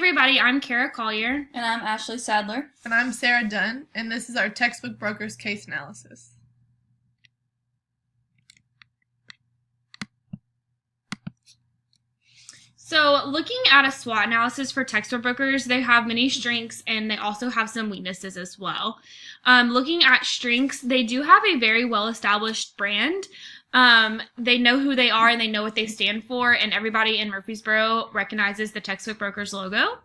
everybody, I'm Kara Collier. And I'm Ashley Sadler. And I'm Sarah Dunn, and this is our Textbook Brokers case analysis. So looking at a SWOT analysis for textbook brokers, they have many strengths and they also have some weaknesses as well. Looking at strengths, they do have a very well-established brand. They know who they are and they know what they stand for, and everybody in Murfreesboro recognizes the textbook brokers logo.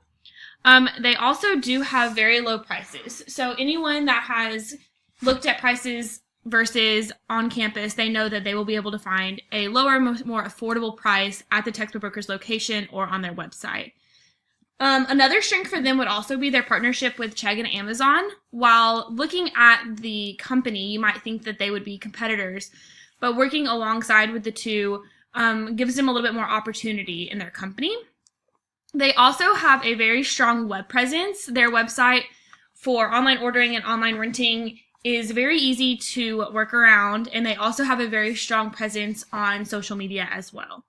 They also do have very low prices. So anyone that has looked at prices versus on campus, they know that they will be able to find a lower, more affordable price at the textbook brokers location or on their website. Another strength for them would also be their partnership with Chegg and Amazon. While looking at the company, you might think that they would be competitors, but working alongside with the two gives them a little bit more opportunity in their company. They also have a very strong web presence. Their website for online ordering and online renting is very easy to work around, and they also have a very strong presence on social media as well.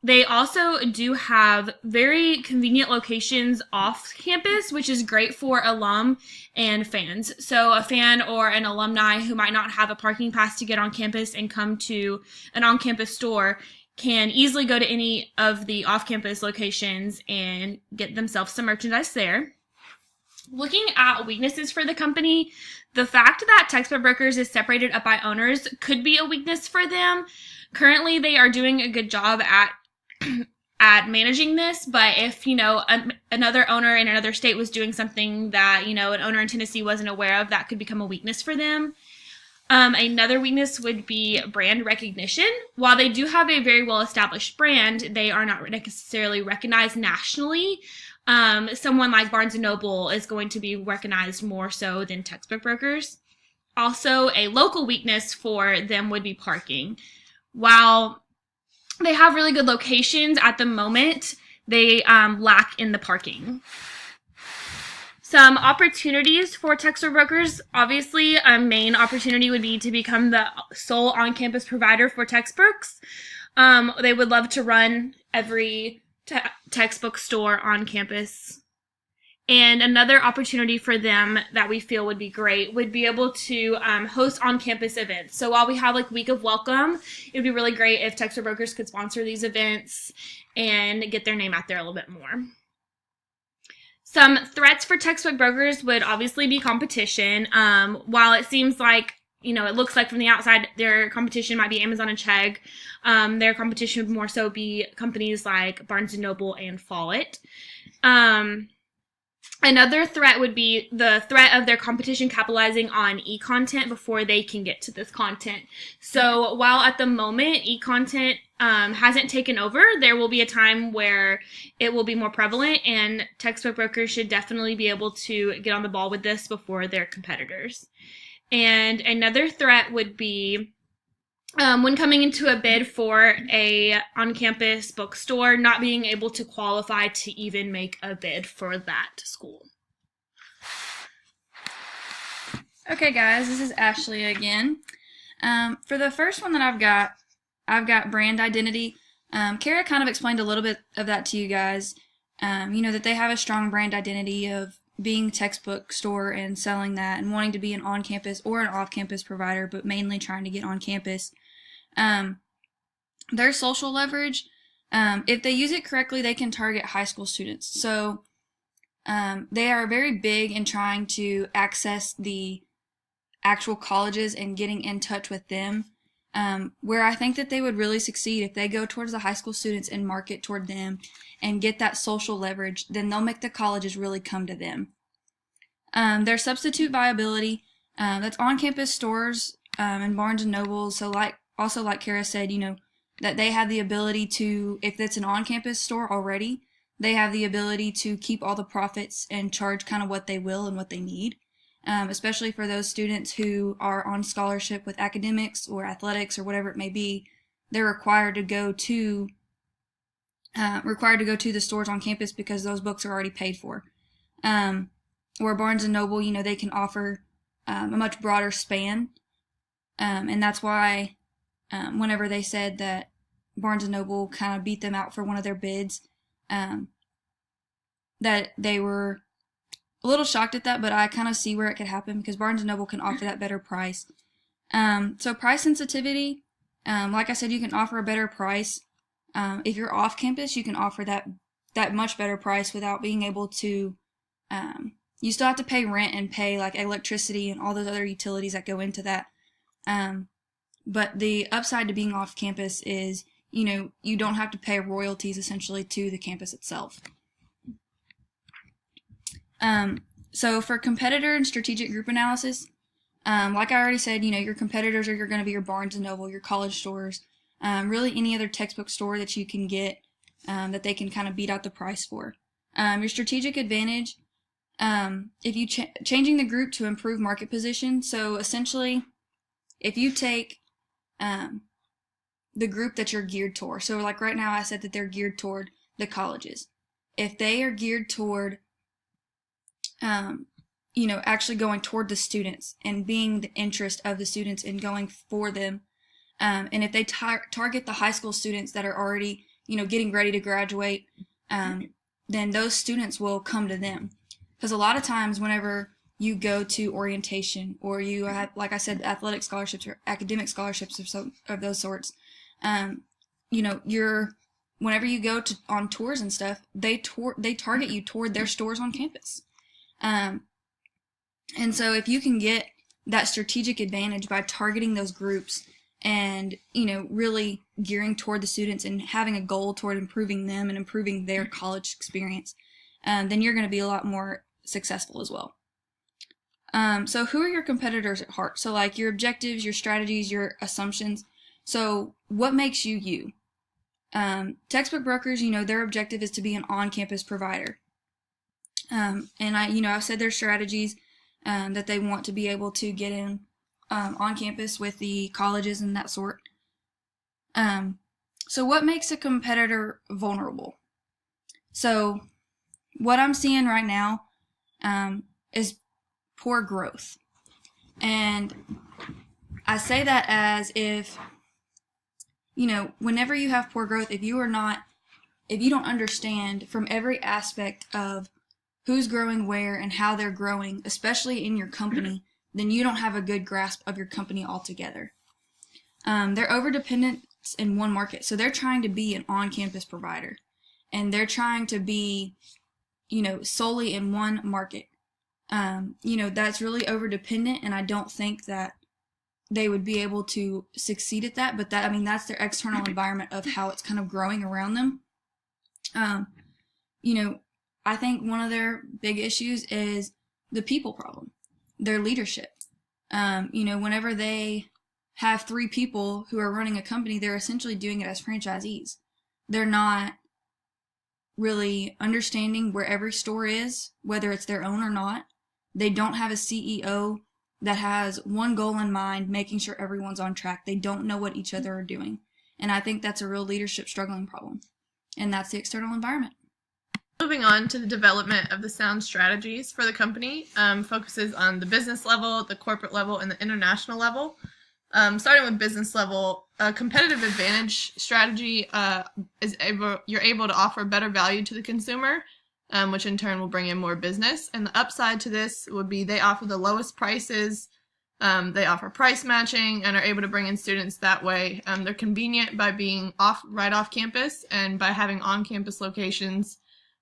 They also do have very convenient locations off campus, which is great for alum and fans. So a fan or an alumni who might not have a parking pass to get on campus and come to an on-campus store can easily go to any of the off-campus locations and get themselves some merchandise there. Looking at weaknesses for the company, the fact that Textbook Brokers is separated up by owners could be a weakness for them. Currently, they are doing a good job at managing this, but if, another owner in another state was doing something that, an owner in Tennessee wasn't aware of, that could become a weakness for them. Another weakness would be brand recognition. While they do have a very well-established brand, they are not necessarily recognized nationally. Someone like Barnes & Noble is going to be recognized more so than Textbook Brokers. Also, a local weakness for them would be parking. While they have really good locations at the moment, they lack in the parking. Some opportunities for textbook brokers. Obviously, a main opportunity would be to become the sole on-campus provider for textbooks. They would love to run every textbook store on campus. And another opportunity for them that we feel would be great would be able to host on-campus events. So while we have Week of Welcome, it would be really great if textbook brokers could sponsor these events and get their name out there a little bit more. Some threats for textbook brokers would obviously be competition. While it seems like, it looks like from the outside their competition might be Amazon and Chegg, their competition would more so be companies like Barnes & Noble and Follett. Another threat would be the threat of their competition capitalizing on e-content before they can get to this content. So while at the moment e-content hasn't taken over, there will be a time where it will be more prevalent, and textbook brokers should definitely be able to get on the ball with this before their competitors. And another threat would be when coming into a bid for a on-campus bookstore, not being able to qualify to even make a bid for that school. Okay, guys, this is Ashley again. For the first one that I've got brand identity. Kara kind of explained a little bit of that to you guys. That they have a strong brand identity of being a textbook store and selling that and wanting to be an on-campus or an off-campus provider, but mainly trying to get on campus. Their social leverage, if they use it correctly, they can target high school students. So they are very big in trying to access the actual colleges and getting in touch with them. Where I think that they would really succeed if they go towards the high school students and market toward them and get that social leverage, then they'll make the colleges really come to them. Their substitute viability, that's on-campus stores and Barnes & Noble. So like Kara said, that they have the ability to, if it's an on-campus store already, they have the ability to keep all the profits and charge kind of what they will and what they need. Especially for those students who are on scholarship with academics or athletics or whatever it may be, they're required to go to the stores on campus because those books are already paid for. Where Barnes & Noble, they can offer a much broader span, and that's why whenever they said that Barnes & Noble kind of beat them out for one of their bids, that they were a little shocked at that, but I kind of see where it could happen because Barnes & Noble can offer that better price. So price sensitivity, like I said, you can offer a better price. If you're off campus, you can offer that much better price without being able to, you still have to pay rent and pay like electricity and all those other utilities that go into that. But the upside to being off campus is, you don't have to pay royalties essentially to the campus itself. So for competitor and strategic group analysis, like I already said, your competitors are going to be your Barnes & Noble, your college stores, really any other textbook store that you can get that they can kind of beat out the price for. Your strategic advantage, if you changing the group to improve market position. So essentially, if you take the group that you're geared toward, so like right now I said that they're geared toward the colleges. If they are geared toward actually going toward the students and being the interest of the students and going for them. And if they target the high school students that are already, getting ready to graduate, then those students will come to them. Because a lot of times whenever you go to orientation or you have, like I said, athletic scholarships or academic scholarships of those sorts, whenever you go on tours and stuff, they target you toward their stores on campus. And so if you can get that strategic advantage by targeting those groups and, really gearing toward the students and having a goal toward improving them and improving their college experience, then you're going to be a lot more successful as well. So who are your competitors at heart? So like your objectives, your strategies, your assumptions. So what makes you you? Textbook brokers, their objective is to be an on-campus provider. And I've said their strategies that they want to be able to get in on campus with the colleges and that sort. So what makes a competitor vulnerable? So what I'm seeing right now is poor growth. And I say that as if, whenever you have poor growth, if you don't understand from every aspect of who's growing where and how they're growing, especially in your company, then you don't have a good grasp of your company altogether. They're over-dependent in one market, so they're trying to be an on-campus provider, and they're trying to be, solely in one market. That's really over-dependent, and I don't think that they would be able to succeed at that, but that's their external environment of how it's kind of growing around them. I think one of their big issues is the people problem, their leadership. Whenever they have 3 people who are running a company, they're essentially doing it as franchisees. They're not really understanding where every store is, whether it's their own or not. They don't have a CEO that has one goal in mind, making sure everyone's on track. They don't know what each other are doing. And I think that's a real leadership struggling problem. And that's the external environment. Moving on to the development of the sound strategies for the company, focuses on the business level, the corporate level, and the international level. Starting with business level, a competitive advantage strategy you're able to offer better value to the consumer, which in turn will bring in more business. And the upside to this would be they offer the lowest prices, they offer price matching, and are able to bring in students that way. They're convenient by being right off campus, and by having on-campus locations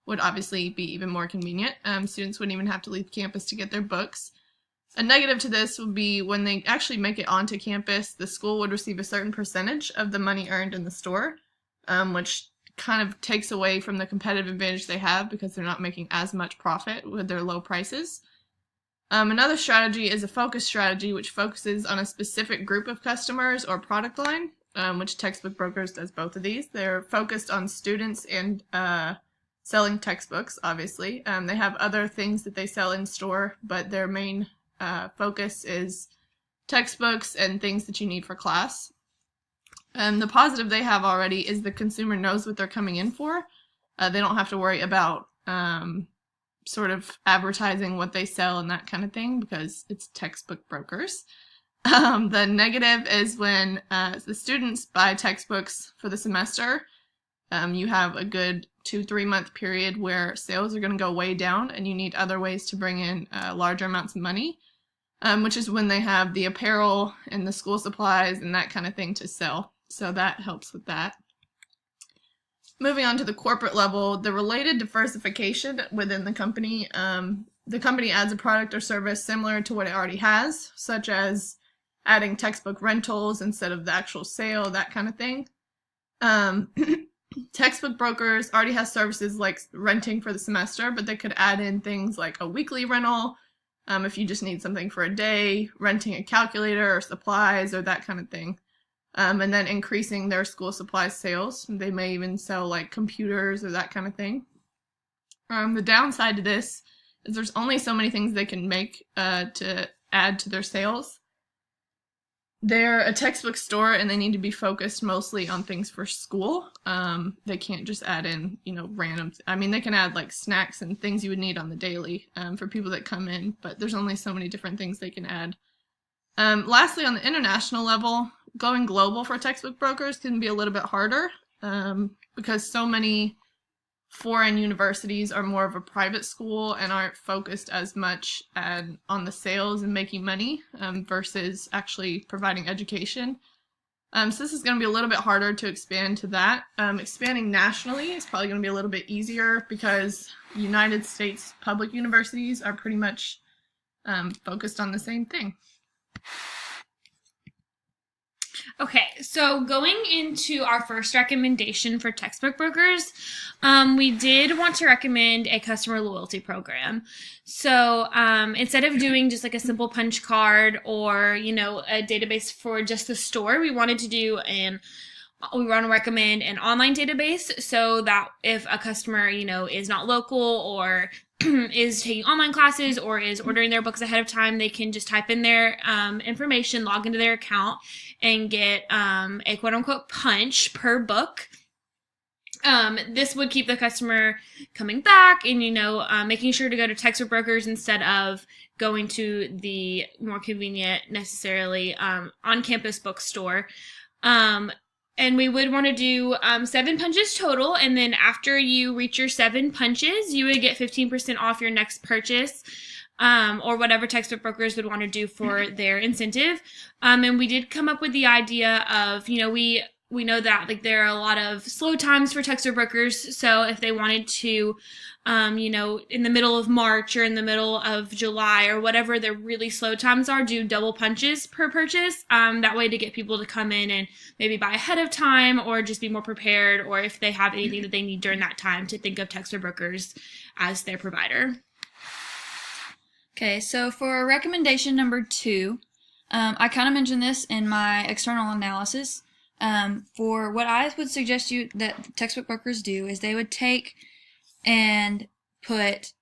would obviously be even more convenient. Students wouldn't even have to leave campus to get their books. A negative to this would be when they actually make it onto campus, the school would receive a certain percentage of the money earned in the store, which kind of takes away from the competitive advantage they have because they're not making as much profit with their low prices. Another strategy is a focus strategy, which focuses on a specific group of customers or product line, which Textbook Brokers does both of these. They're focused on students and selling textbooks, obviously. They have other things that they sell in store, but their main focus is textbooks and things that you need for class. And the positive they have already is the consumer knows what they're coming in for. They don't have to worry about sort of advertising what they sell and that kind of thing because it's Textbook Brokers. The negative is when the students buy textbooks for the semester. You have a good to 3 month period where sales are going to go way down and you need other ways to bring in larger amounts of money, which is when they have the apparel and the school supplies and that kind of thing to sell. So that helps with that. Moving on to the corporate level, the related diversification within the company adds a product or service similar to what it already has, such as adding textbook rentals instead of the actual sale, that kind of thing. Textbook brokers already has services like renting for the semester, but they could add in things like a weekly rental if you just need something for a day, renting a calculator or supplies or that kind of thing. And then increasing their school supplies sales. They may even sell like computers or that kind of thing. The downside to this is there's only so many things they can make to add to their sales. They're a textbook store and they need to be focused mostly on things for school. They can't just add in, random. They can add like snacks and things you would need on the daily for people that come in, but there's only so many different things they can add. Lastly, on the international level, going global for textbook brokers can be a little bit harder because so many foreign universities are more of a private school and aren't focused as much on the sales and making money versus actually providing education. So this is going to be a little bit harder to expand to that. Expanding nationally is probably going to be a little bit easier because United States public universities are pretty much focused on the same thing. Okay, so going into our first recommendation for textbook brokers, we did want to recommend a customer loyalty program. So instead of doing just like a simple punch card or, a database for just the store, we want to recommend an online database so that if a customer, is not local or is taking online classes or is ordering their books ahead of time, they can just type in their information, log into their account, and get a quote-unquote punch per book. This would keep the customer coming back and, making sure to go to textbook brokers instead of going to the more convenient, necessarily on-campus bookstore. And we would want to do 7 punches total, and then after you reach your 7 punches, you would get 15% off your next purchase, or whatever textbook brokers would want to do for their incentive. And we did come up with the idea of, we know that like there are a lot of slow times for textbook brokers, so if they wanted to, in the middle of March or in the middle of July or whatever the really slow times are, do double punches per purchase. That way to get people to come in and maybe buy ahead of time or just be more prepared, or if they have anything that they need during that time, to think of textbook brokers as their provider. Okay, so for recommendation number 2, I kind of mentioned this in my external analysis. For what I would suggest that textbook brokers do is they would take and put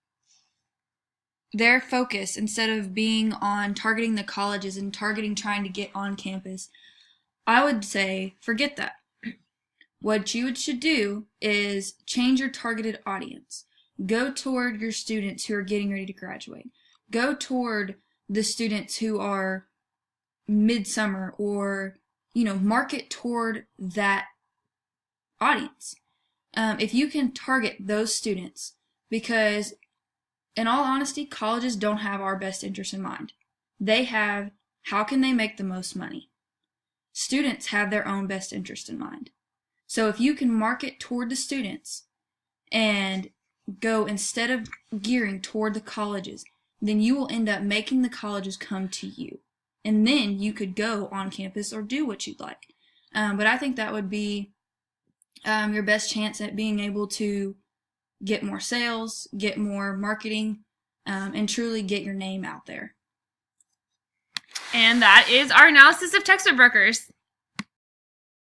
their focus, instead of being on targeting the colleges and trying to get on campus, I would say forget that. What you should do is change your targeted audience. Go toward your students who are getting ready to graduate. Go toward the students who are midsummer, or market toward that audience. If you can target those students, because in all honesty, colleges don't have our best interest in mind. They have how can they make the most money. Students have their own best interest in mind. So if you can market toward the students and go, instead of gearing toward the colleges, then you will end up making the colleges come to you. And then you could go on campus or do what you'd like. But I think that would be your best chance at being able to get more sales, get more marketing, and truly get your name out there. And that is our analysis of textbook brokers.